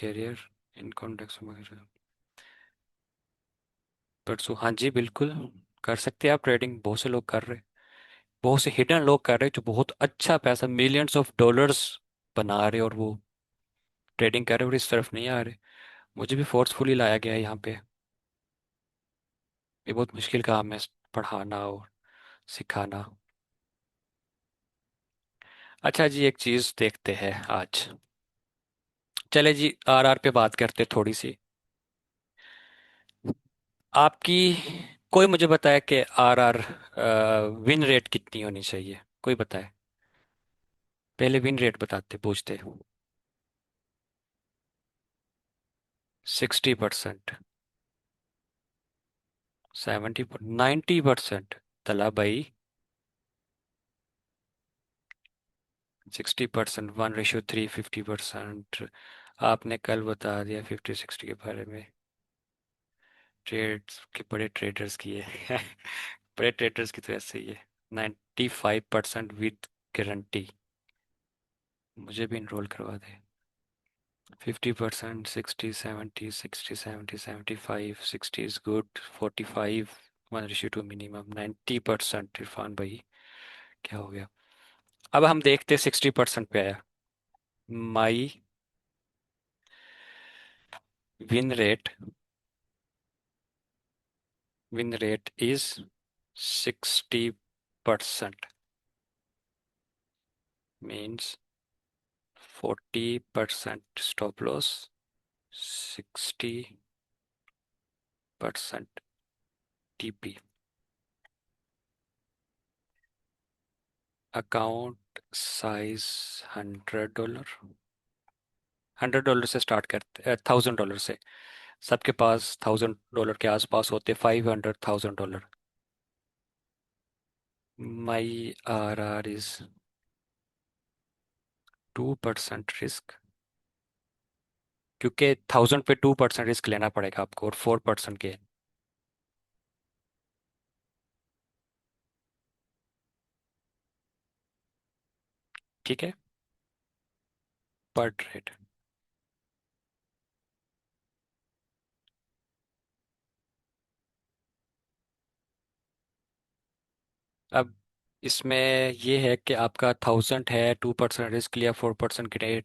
Career, income tax वगैरह। परसों, हाँ जी बिल्कुल कर सकते हैं आप ट्रेडिंग। बहुत से लोग कर रहे हैं, बहुत से हिडन लोग कर रहे हैं जो बहुत अच्छा पैसा मिलियंस ऑफ डॉलर्स बना रहे हैं, और वो ट्रेडिंग कर रहे हैं और इस तरफ नहीं आ रहे। मुझे भी फोर्सफुली लाया गया है यहाँ पे। ये बहुत मुश्किल काम है, पढ़ाना और सिखाना। अच्छा जी, एक चीज देखते हैं आज। चले जी, आर पे बात करते हैं थोड़ी सी। आपकी, कोई मुझे बताए कि आर विन रेट कितनी होनी चाहिए, कोई बताए। पहले विन रेट बताते पूछते। 60%, 70, 90%। तला भाई, 60%, 1:3, 50%। आपने कल बता दिया 50-60 के बारे में। ट्रेड्स के बड़े ट्रेडर्स की है। बड़े ट्रेडर्स की तो ऐसे ही है। 95% विद गारंटी। मुझे भी इनरोल करवा दे। 50%, 60, 70, 60, 70, 75, 60 इज गुड। 45, 1:2 मिनिमम। 90%, इरफान भाई क्या हो गया। अब हम देखते 60% पे आया। My win rate, win rate is 60%, means 40% stop loss, 60% TP. Account size $100, $100 से स्टार्ट करते, $1000 से। सबके पास $1000 के आसपास होते, $500,000। माई आर इज 2% रिस्क, क्योंकि 1000 पे 2% रिस्क लेना पड़ेगा आपको, और 4% के। ठीक है, पर ट्रेड। अब इसमें ये है कि आपका 1000 है, 2% रिस्क लिया, 4% grade.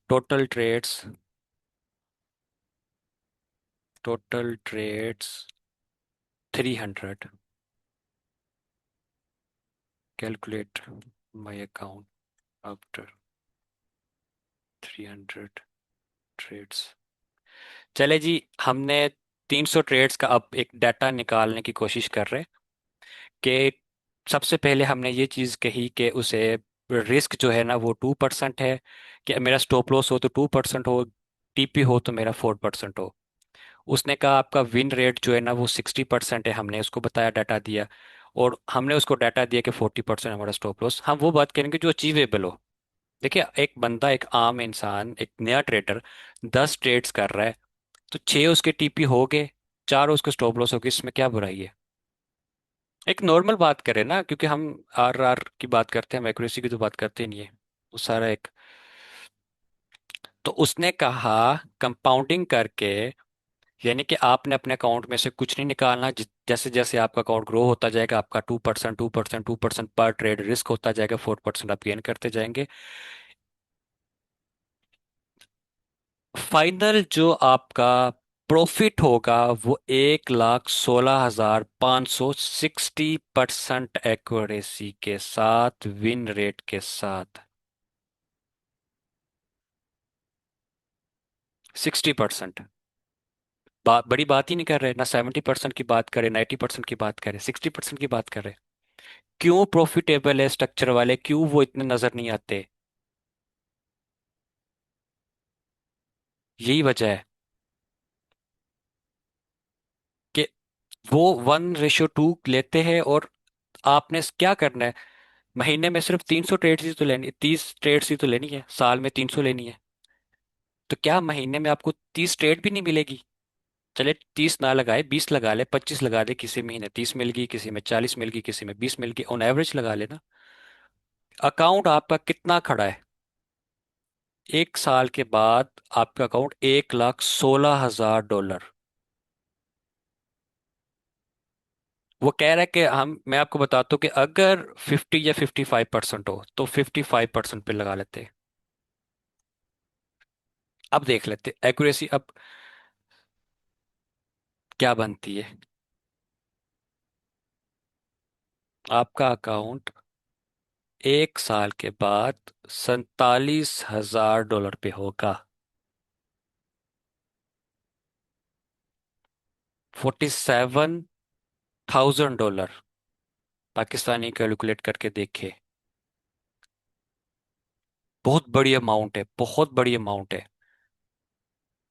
Total trades, total trades 300। Calculate my account after 300 trades. चले जी, हमने 300 ट्रेड्स का अब एक डाटा निकालने की कोशिश कर रहे हैं कि सबसे पहले हमने ये चीज़ कही कि उसे रिस्क जो है ना वो 2% है, कि मेरा स्टॉप लॉस हो तो 2% हो, टीपी हो तो मेरा 4% हो। उसने कहा आपका विन रेट जो है ना वो 60% है, हमने उसको बताया, डाटा दिया। और हमने उसको डाटा दिया कि 40% हमारा स्टॉप लॉस। हम वो बात करेंगे जो अचीवेबल हो। देखिए, एक बंदा, एक आम इंसान, एक नया ट्रेडर 10 ट्रेड्स कर रहा है, तो 6 उसके टीपी हो गए, 4 उसके स्टॉप लॉस हो गए, इसमें क्या बुराई है। एक नॉर्मल बात करें ना, क्योंकि हम आर की बात करते हैं, हम एक्यूरेसी की तो बात करते नहीं है। वो सारा एक, तो उसने कहा कंपाउंडिंग करके, यानी कि आपने अपने अकाउंट में से कुछ नहीं निकालना। जैसे जैसे आपका अकाउंट ग्रो होता जाएगा, आपका 2%, 2%, 2% पर ट्रेड रिस्क होता जाएगा, 4% आप गेन करते जाएंगे। फाइनल जो आपका प्रॉफिट होगा वो 1,16,500, 60% एक्यूरेसी के साथ, विन रेट के साथ। 60%। बड़ी बात ही नहीं कर रहे ना, 70% की बात करें, 90% की बात करें, 60% की बात करें। क्यों प्रॉफिटेबल है स्ट्रक्चर वाले, क्यों वो इतने नजर नहीं आते। यही वजह है कि वो 1:2 लेते हैं। और आपने क्या करना है, महीने में सिर्फ 300 ट्रेड्स ही तो लेनी, 30 ट्रेड्स ही तो लेनी है, साल में 300 लेनी है। तो क्या महीने में आपको 30 ट्रेड भी नहीं मिलेगी। चले 30 ना लगाए, 20 लगा ले, 25 लगा ले, किसी महीने 30 मिल गई, किसी में 40 मिल गई, किसी में 20 मिल गई, ऑन एवरेज लगा लेना। अकाउंट आपका कितना खड़ा है, एक साल के बाद आपका अकाउंट 1,16,000 डॉलर। वो कह रहा है कि हम मैं आपको बताता हूँ कि अगर 50 या 55% हो तो 55% पे लगा लेते। अब देख लेते एक्यूरेसी अब क्या बनती है। आपका अकाउंट एक साल के बाद 47,000 डॉलर पे होगा। 47,000 डॉलर पाकिस्तानी कैलकुलेट करके देखे। बहुत बड़ी अमाउंट है, बहुत बड़ी अमाउंट है,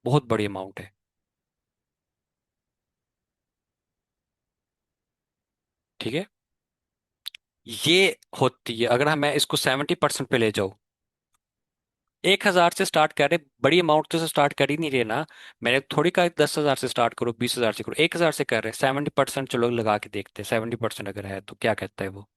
बहुत बड़ी अमाउंट है। ठीक है। ये होती है अगर मैं इसको 70% पे ले जाऊं। 1,000 से स्टार्ट कर रहे, बड़ी अमाउंट तो से स्टार्ट कर ही नहीं रहे ना। मैंने थोड़ी कहा 10,000 से स्टार्ट करो, 20,000 से करो, 1,000 से कर रहे, 70%। चलो लगा के देखते हैं 70% अगर है तो क्या कहता है वो।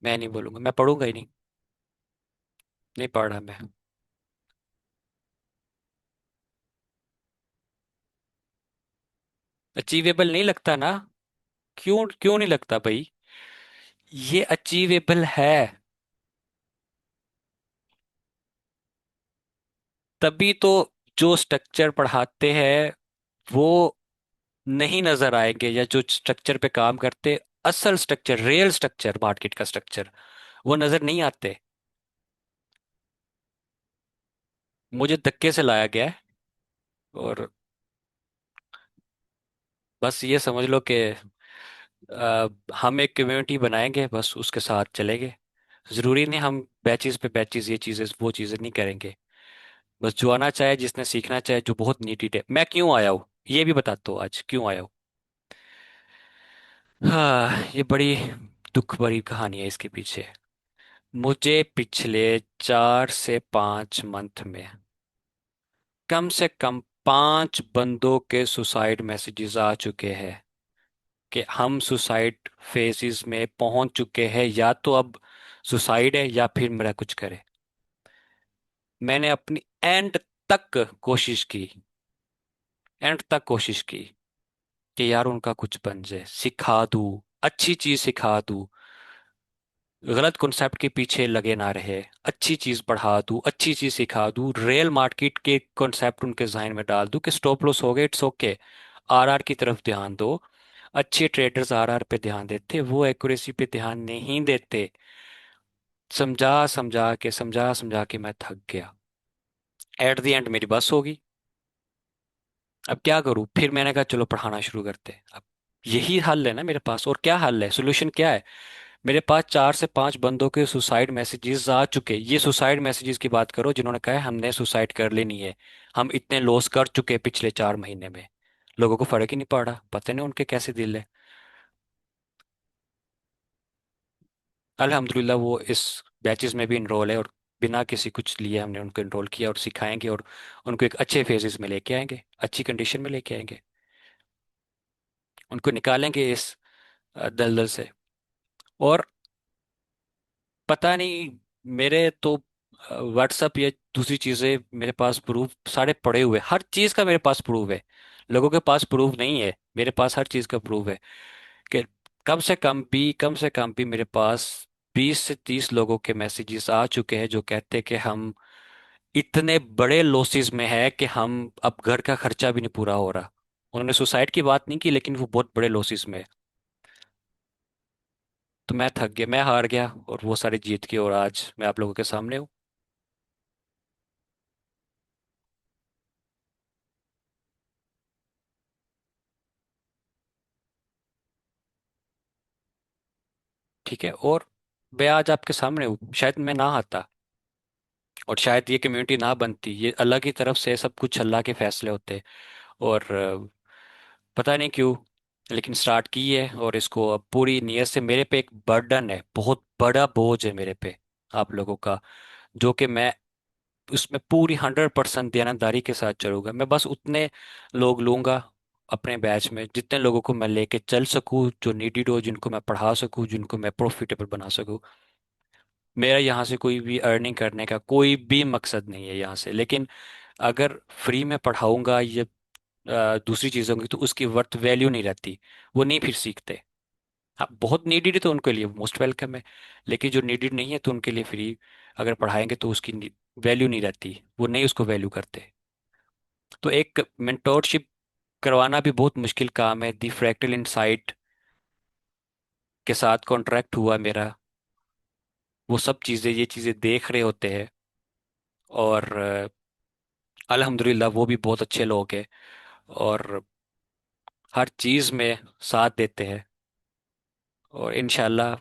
मैं नहीं बोलूंगा, मैं पढ़ूंगा ही नहीं। नहीं पढ़ रहा मैं। अचीवेबल नहीं लगता ना। क्यों क्यों नहीं लगता भाई। ये अचीवेबल है। तभी तो जो स्ट्रक्चर पढ़ाते हैं वो नहीं नजर आएंगे, या जो स्ट्रक्चर पे काम करते, असल स्ट्रक्चर, रियल स्ट्रक्चर, मार्केट का स्ट्रक्चर वो नजर नहीं आते। मुझे धक्के से लाया गया है। और बस ये समझ लो कि हम एक कम्युनिटी बनाएंगे, बस उसके साथ चलेंगे। जरूरी नहीं हम बैचेस पे बैचेस ये चीजें वो चीजें नहीं करेंगे। बस जो आना चाहे, जिसने सीखना चाहे, जो बहुत नीडेड है। मैं क्यों आया हूँ ये भी बताता हूँ आज क्यों आया हूँ। हाँ, ये बड़ी दुख भरी कहानी है इसके पीछे। मुझे पिछले 4 से 5 मंथ में कम से कम 5 बंदों के सुसाइड मैसेजेस आ चुके हैं कि हम सुसाइड फेजेस में पहुंच चुके हैं, या तो अब सुसाइड है या फिर मेरा कुछ करे। मैंने अपनी एंड तक कोशिश की, एंड तक कोशिश की कि यार उनका कुछ बन जाए, सिखा दूं, अच्छी चीज सिखा दूं, गलत कॉन्सेप्ट के पीछे लगे ना रहे, अच्छी चीज पढ़ा दूं, अच्छी चीज सिखा दूं, रियल मार्केट के कॉन्सेप्ट उनके जहन में डाल दूं कि स्टॉप लॉस हो गए, इट्स ओके, आरआर की तरफ ध्यान दो। अच्छे ट्रेडर्स आरआर पे ध्यान देते, वो एक्यूरेसी पे ध्यान नहीं देते। समझा समझा के मैं थक गया। एट द एंड मेरी बस होगी। अब क्या करूं, फिर मैंने कहा चलो पढ़ाना शुरू करते हैं। अब यही हल है ना मेरे पास, और क्या हल है, सोल्यूशन क्या है। मेरे पास 4 से 5 बंदों के सुसाइड मैसेजेस आ चुके। ये सुसाइड मैसेजेस की बात करो जिन्होंने कहा है हमने सुसाइड कर लेनी है, हम इतने लॉस कर चुके हैं पिछले 4 महीने में। लोगों को फर्क ही नहीं पड़ रहा, पता नहीं उनके कैसे दिल है। अल्हम्दुलिल्लाह वो इस बैचेस में भी इनरोल है, और बिना किसी कुछ लिए हमने उनको इनरोल किया, और सिखाएंगे, और उनको एक अच्छे फेजेस में लेके आएंगे, अच्छी कंडीशन में लेके आएंगे। उनको निकालेंगे इस दलदल से। और पता नहीं, मेरे तो व्हाट्सअप या दूसरी चीजें मेरे पास प्रूफ सारे पड़े हुए, हर चीज का मेरे पास प्रूफ है। लोगों के पास प्रूफ नहीं है, मेरे पास हर चीज का प्रूफ है। कि कम से कम भी मेरे पास 20 से 30 लोगों के मैसेजेस आ चुके हैं जो कहते हैं कि हम इतने बड़े लॉसेस में है कि हम अब घर का खर्चा भी नहीं पूरा हो रहा। उन्होंने सुसाइड की बात नहीं की, लेकिन वो बहुत बड़े लॉसेस में है। तो मैं थक गया, मैं हार गया, और वो सारी जीत के, और आज मैं आप लोगों के सामने हूँ। ठीक है। और मैं आज आपके सामने हूँ, शायद मैं ना आता, और शायद ये कम्युनिटी ना बनती, ये अल्लाह की तरफ से सब कुछ अल्लाह के फैसले होते। और पता नहीं क्यों, लेकिन स्टार्ट की है, और इसको अब पूरी नीयत से, मेरे पे एक बर्डन है, बहुत बड़ा बोझ है मेरे पे आप लोगों का, जो कि मैं उसमें पूरी 100% ईमानदारी के साथ चलूंगा। मैं बस उतने लोग लूंगा अपने बैच में जितने लोगों को मैं लेके चल सकूं, जो नीडेड हो, जिनको मैं पढ़ा सकूं, जिनको मैं प्रॉफिटेबल बना सकूं। मेरा यहाँ से कोई भी अर्निंग करने का कोई भी मकसद नहीं है यहाँ से। लेकिन अगर फ्री में पढ़ाऊंगा ये दूसरी चीज़ों की, तो उसकी वर्थ वैल्यू नहीं रहती। वो नहीं फिर सीखते। हाँ, बहुत नीडेड है तो उनके लिए मोस्ट वेलकम है। लेकिन जो नीडेड नहीं है तो उनके लिए फ्री अगर पढ़ाएंगे तो उसकी वैल्यू नहीं रहती, वो नहीं उसको वैल्यू करते। तो एक मेंटोरशिप करवाना भी बहुत मुश्किल काम है। दी फ्रैक्टल इनसाइट के साथ कॉन्ट्रैक्ट हुआ मेरा। वो सब चीज़ें, ये चीज़ें देख रहे होते हैं। और अल्हम्दुलिल्लाह वो भी बहुत अच्छे लोग हैं और हर चीज़ में साथ देते हैं। और इंशाल्लाह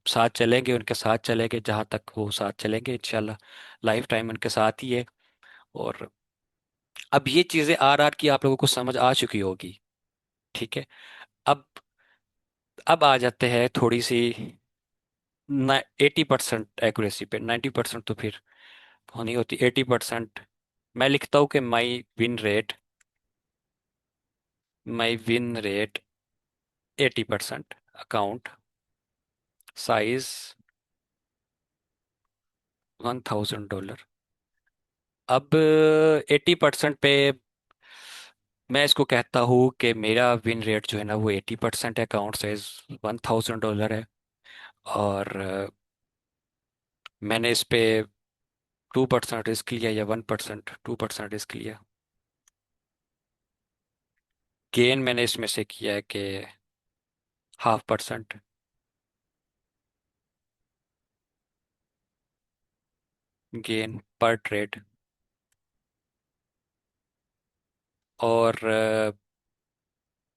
साथ चलेंगे, उनके साथ चलेंगे जहाँ तक वो साथ चलेंगे इंशाल्लाह। लाइफ टाइम उनके साथ ही है। और अब ये चीज़ें आर आर की आप लोगों को समझ आ चुकी होगी। ठीक है। अब अब आ जाते हैं थोड़ी सी 80% एक्यूरेसी पे। 90% तो फिर होनी होती। 80% मैं लिखता हूँ कि माई विन रेट 80%। Account size $1,000। अब 80% पे मैं इसको कहता हूँ कि मेरा विन रेट जो है ना वो 80% है। अकाउंट साइज $1,000 है। और मैंने इस पे 2% रिस्क लिया या 1%, 2% रिस्क लिया। गेन मैंने इसमें से किया है कि 0.5% गेन पर ट्रेड। और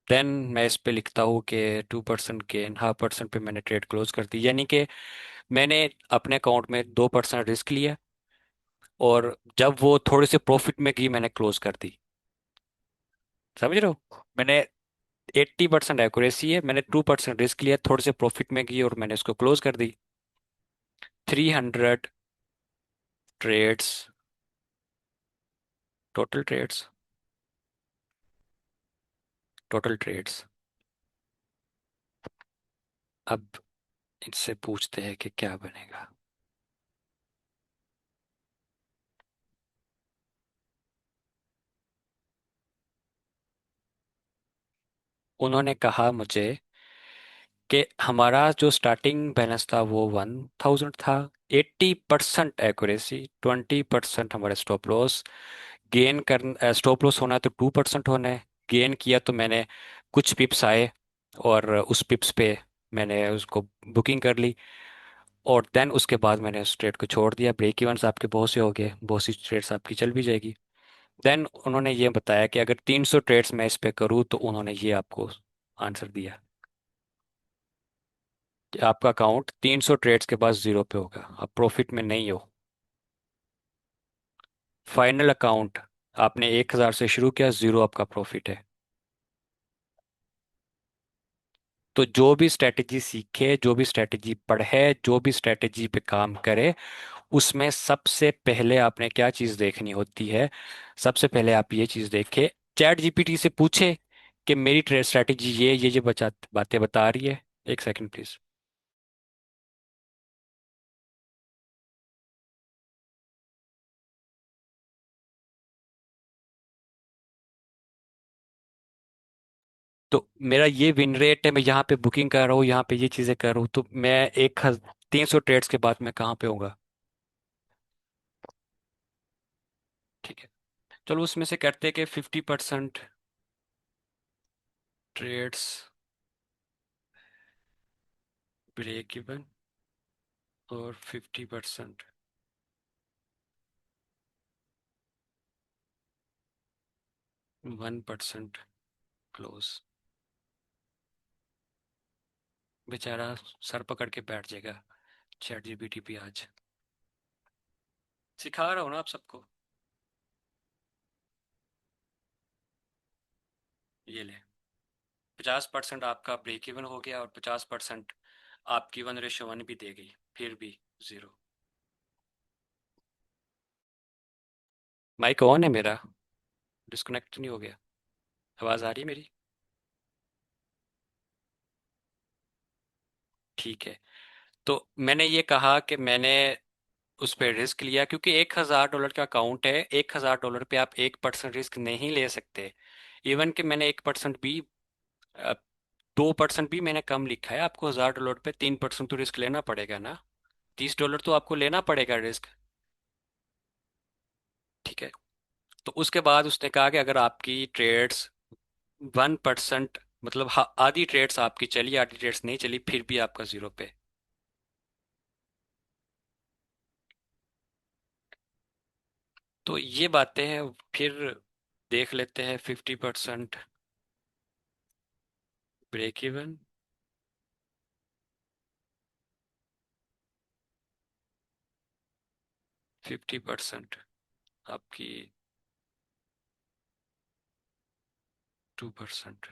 देन मैं इस पे लिखता हूँ कि 2% गेन, 0.5% पे मैंने ट्रेड क्लोज कर दी। यानी कि मैंने अपने अकाउंट में 2% रिस्क लिया और जब वो थोड़े से प्रॉफिट में गई मैंने क्लोज कर दी। समझ रहे हो? मैंने 80% एक्यूरेसी है, मैंने 2% रिस्क लिया, थोड़े से प्रॉफिट में गई और मैंने इसको क्लोज कर दी। 300 trades, total trades, total trades. अब इनसे पूछते हैं कि क्या बनेगा। उन्होंने कहा मुझे कि हमारा जो स्टार्टिंग बैलेंस था वो 1,000 था। 80% एक्यूरेसी, 20% हमारा स्टॉप लॉस। गेन कर स्टॉप लॉस होना है तो 2% होना है। गेन किया तो मैंने कुछ पिप्स आए और उस पिप्स पे मैंने उसको बुकिंग कर ली। और देन उसके बाद मैंने उस ट्रेड को छोड़ दिया। ब्रेक इवन्स आपके बहुत से हो गए, बहुत सी ट्रेड्स आपकी चल भी जाएगी। देन उन्होंने ये बताया कि अगर 300 ट्रेड्स मैं इस पे करूँ तो उन्होंने ये आपको आंसर दिया कि आपका अकाउंट 300 ट्रेड्स के बाद जीरो पे होगा, आप प्रॉफिट में नहीं हो। फाइनल अकाउंट आपने 1,000 से शुरू किया, जीरो आपका प्रॉफिट है। तो जो भी स्ट्रेटेजी सीखे, जो भी स्ट्रेटेजी पढ़े, जो भी स्ट्रेटेजी पे काम करे, उसमें सबसे पहले आपने क्या चीज़ देखनी होती है? सबसे पहले आप ये चीज़ देखे, चैट जीपीटी से पूछे कि मेरी ट्रेड स्ट्रेटेजी ये बचा बातें बता रही है। एक सेकंड प्लीज। तो मेरा ये विन रेट है, मैं यहाँ पे बुकिंग कर रहा हूँ, यहाँ पे ये चीज़ें कर रहा हूँ, तो मैं 300 ट्रेड्स के बाद मैं कहाँ पे होऊंगा? ठीक है। चलो उसमें से करते हैं कि 50% ट्रेड्स ब्रेक इवन और 50% 1% क्लोज। बेचारा सर पकड़ के बैठ जाएगा चैट जीपीटी पे आज। सिखा रहा हूँ ना आप सबको। ये ले, 50% आपका ब्रेक इवन हो गया और 50% आपकी 1:1 भी दे गई, फिर भी जीरो। माइक ऑन है मेरा? डिस्कनेक्ट नहीं हो गया? आवाज़ आ रही है मेरी? ठीक है। तो मैंने ये कहा कि मैंने उस पर रिस्क लिया, क्योंकि $1,000 का अकाउंट है, $1,000 पे आप 1% रिस्क नहीं ले सकते। इवन कि मैंने 1% भी, 2% भी मैंने कम लिखा है। आपको $1,000 पे 3% तो रिस्क लेना पड़ेगा ना। $30 तो आपको लेना पड़ेगा रिस्क। ठीक है। तो उसके बाद उसने कहा कि अगर आपकी ट्रेड्स 1%, मतलब आधी ट्रेड्स आपकी चली, आधी ट्रेड्स नहीं चली, फिर भी आपका जीरो पे। तो ये बातें हैं। फिर देख लेते हैं 50% ब्रेक इवन। 50% आपकी 2%,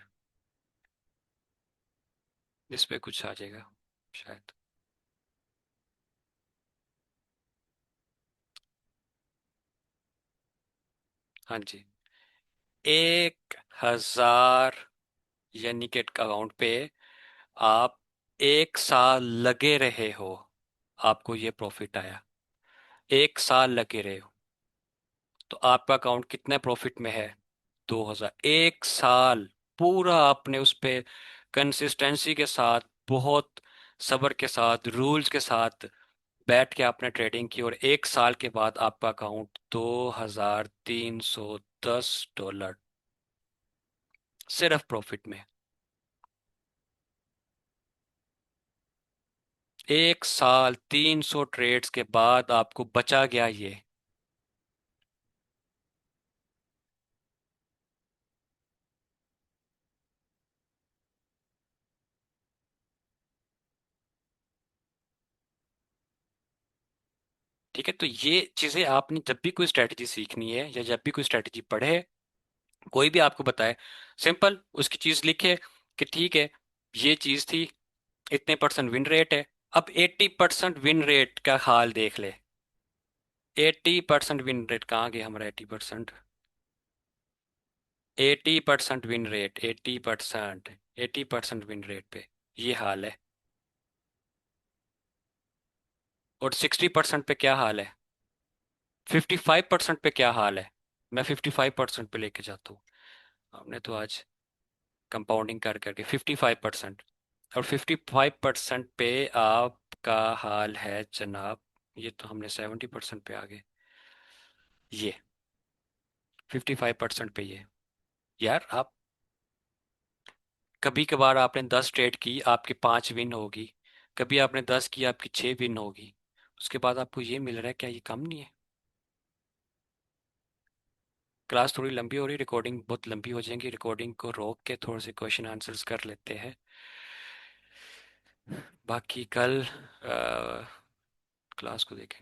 इस पे कुछ आ जाएगा शायद। हाँ जी। 1,000 यानी कि अकाउंट पे आप 1 साल लगे रहे हो, आपको ये प्रॉफिट आया। 1 साल लगे रहे हो, तो आपका अकाउंट कितने प्रॉफिट में है? 2,000। 1 साल पूरा आपने उस पे कंसिस्टेंसी के साथ, बहुत सब्र के साथ, रूल्स के साथ बैठ के आपने ट्रेडिंग की, और 1 साल के बाद आपका अकाउंट $2,310 सिर्फ प्रॉफिट में। 1 साल 300 ट्रेड्स के बाद आपको बचा गया ये। ठीक है। तो ये चीजें आपने जब भी कोई स्ट्रेटजी सीखनी है, या जब भी कोई स्ट्रेटजी पढ़े, कोई भी आपको बताए, सिंपल उसकी चीज लिखे कि ठीक है, ये चीज थी, इतने परसेंट विन रेट है। अब 80% विन रेट का हाल देख ले। 80% विन रेट कहाँ गया हमारा? 80%, 80% विन रेट, 80%, 80% विन रेट पे ये हाल है। और 60% पे क्या हाल है? 55% पे क्या हाल है? मैं 55% पे लेके जाता हूँ। हमने तो आज कंपाउंडिंग कर करके 55%, और 55% पे आपका हाल है जनाब, ये तो हमने 70% पे आ गए। ये 55% पे ये। यार आप, कभी कभार आपने 10 ट्रेड की, आपकी 5 विन होगी। कभी आपने 10 की, आपकी 6 विन होगी। उसके बाद आपको ये मिल रहा है, क्या ये कम नहीं है? क्लास थोड़ी लंबी हो रही, रिकॉर्डिंग बहुत लंबी हो जाएगी। रिकॉर्डिंग को रोक के थोड़े से क्वेश्चन आंसर्स कर लेते हैं। बाकी कल क्लास को देखें।